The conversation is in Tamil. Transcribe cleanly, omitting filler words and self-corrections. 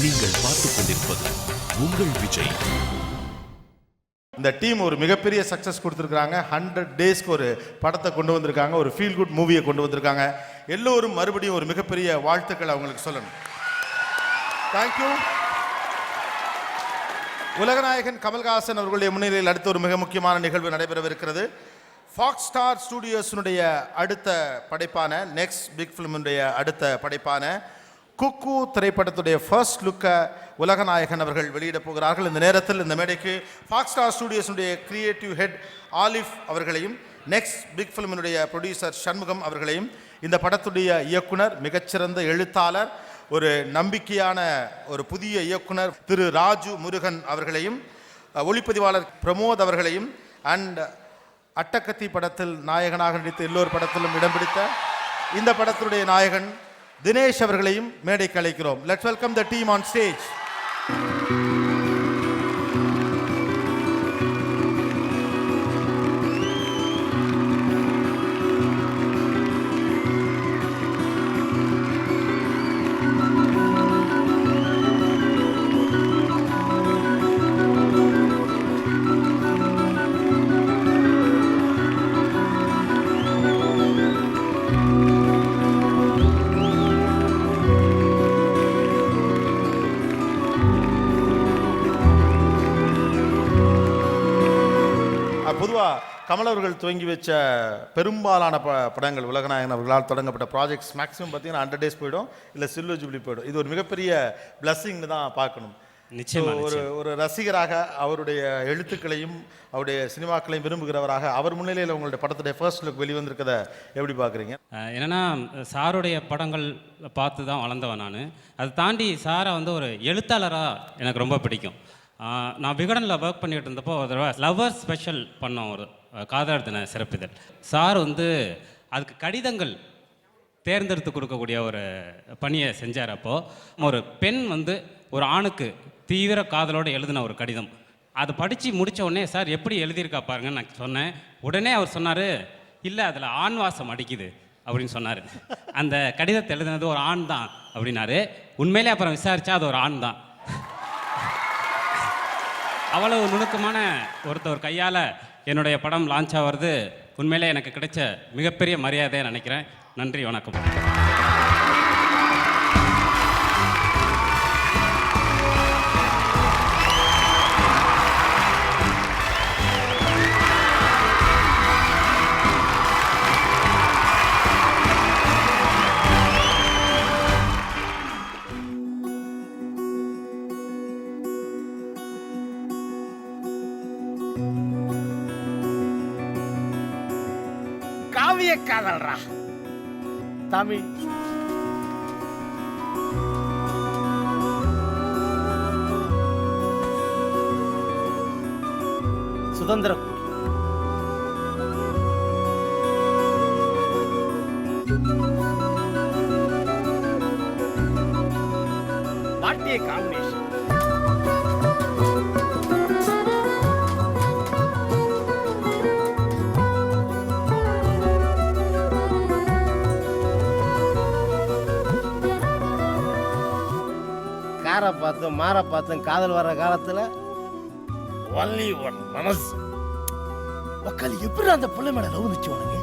நீங்கள் பார்த்துக் கொண்டிருப்பது உங்கள் விஜய். இந்த டீம் ஒரு மிகப்பெரிய சக்ஸஸ் கொடுத்துருக்காங்க. 100 டேஸ்க்கு ஒரு படத்தை கொண்டு வந்திருக்காங்க, ஒரு ஃபீல் குட் மூவியை கொண்டு வந்திருக்காங்க. எல்லோரும் மறுபடியும் ஒரு மிகப்பெரிய வாழ்த்துக்கள் அவங்களுக்கு சொல்லணும். தேங்க்யூ. உலகநாயகன் கமல்ஹாசன் அவர்களுடைய முன்னிலையில் அடுத்த ஒரு மிக முக்கியமான நிகழ்வு நடைபெறவிருக்கிறது. ஃபாக்ஸ் ஸ்டார் ஸ்டூடியோஸினுடைய அடுத்த படைப்பான நெக்ஸ்ட் பிக் ஃபிலிமுடைய அடுத்த படைப்பான குக்கு திரைப்படத்துடைய ஃபர்ஸ்ட் லுக்கை உலகநாயகன் அவர்கள் வெளியிடப் போகிறார்கள். இந்த நேரத்தில் இந்த மேடைக்கு ஃபாக்ஸ் ஸ்டார் ஸ்டூடியோஸினுடைய கிரியேட்டிவ் ஹெட் ஆலிஃப் அவர்களையும், நெக்ஸ்ட் பிக் ஃபிலிமினுடைய ப்ரொடியூசர் சண்முகம் அவர்களையும், இந்த படத்துடைய இயக்குனர், மிகச்சிறந்த எழுத்தாளர், ஒரு நம்பிக்கையான ஒரு புதிய இயக்குனர் திரு ராஜு முருகன் அவர்களையும், ஒளிப்பதிவாளர் பிரமோத் அவர்களையும், அண்ட் அட்டக்கத்தி படத்தில் நாயகனாக நடித்த எல்லோர் படத்திலும் இடம் பிடித்த இந்த படத்துடைய நாயகன் தினேஷ் அவர்களையும் மேடைக்கு அழைக்கிறோம். Let's welcome the team on stage. பொதுவாக கமல் அவர்கள் துவங்கி வச்ச பெரும்பாலான படங்கள், உலகநாயகன் அவர்களால் தொடங்கப்பட்ட ப்ராஜெக்ட்ஸ் மேக்ஸிமம் பார்த்தீங்கன்னா 100 டேஸ் போயிடும், இல்லை சில்வர் ஜூப்ளி போயிடும். இது ஒரு மிகப்பெரிய பிளஸ்ஸிங்னு தான் பார்க்கணும். ஒரு ரசிகராக அவருடைய எழுத்துக்களையும் அவருடைய சினிமாக்களையும் விரும்புகிறவராக அவர் முன்னிலையில் உங்களுடைய படத்துடைய ஃபர்ஸ்ட் லுக் வெளிவந்திருக்கிறத எப்படி பார்க்குறீங்க? என்னென்னா சாருடைய படங்கள் பார்த்து தான் வளர்ந்தவன் நான். அதை தாண்டி சாரை வந்து ஒரு எழுத்தாளராக எனக்கு ரொம்ப பிடிக்கும். நான் விகடனில் ஒர்க் பண்ணிகிட்டு இருந்தப்போ ஒரு தடவை லவர் ஸ்பெஷல் பண்ணோம், ஒரு காதலர் தின சிறப்பிதழ். சார் வந்து அதுக்கு கடிதங்கள் தேர்ந்தெடுத்து கொடுக்கக்கூடிய ஒரு பணியை செஞ்சார். அப்போது ஒரு பெண் வந்து ஒரு ஆணுக்கு தீவிர காதலோடு எழுதின ஒரு கடிதம், அதை படித்து முடித்த உடனே சார் எப்படி எழுதியிருக்கா பாருங்கன்னு நான் சொன்னேன். உடனே அவர் சொன்னார், இல்லை அதில் ஆண் வாசம் அடிக்குது அப்படின்னு சொன்னார். அந்த கடிதத்தை எழுதினது ஒரு ஆண் தான் அப்படின்னாரு. உண்மையிலே அப்புறம் விசாரித்தா அது ஒரு ஆண் தான். அவ்வளவு நுணுக்கமான ஒருத்தர் கையால் என்னுடைய படம் லான்ச் ஆகிறது உண்மையிலே எனக்கு கிடைச்ச மிகப்பெரிய மரியாதையை நினைக்கிறேன். நன்றி, வணக்கம். காவிய காதல்ரா தமிழ். சுதந்திர பாட்டிய காம்பினேஷன். காரை பார்த்தும் மாற பார்த்தும் காதல் வர்ற காலத்தில் ஒன்லி ஒன் மனசு. மக்கள் எப்படி அந்த பிள்ளை மேல லவ் வந்துச்சு உனக்கு?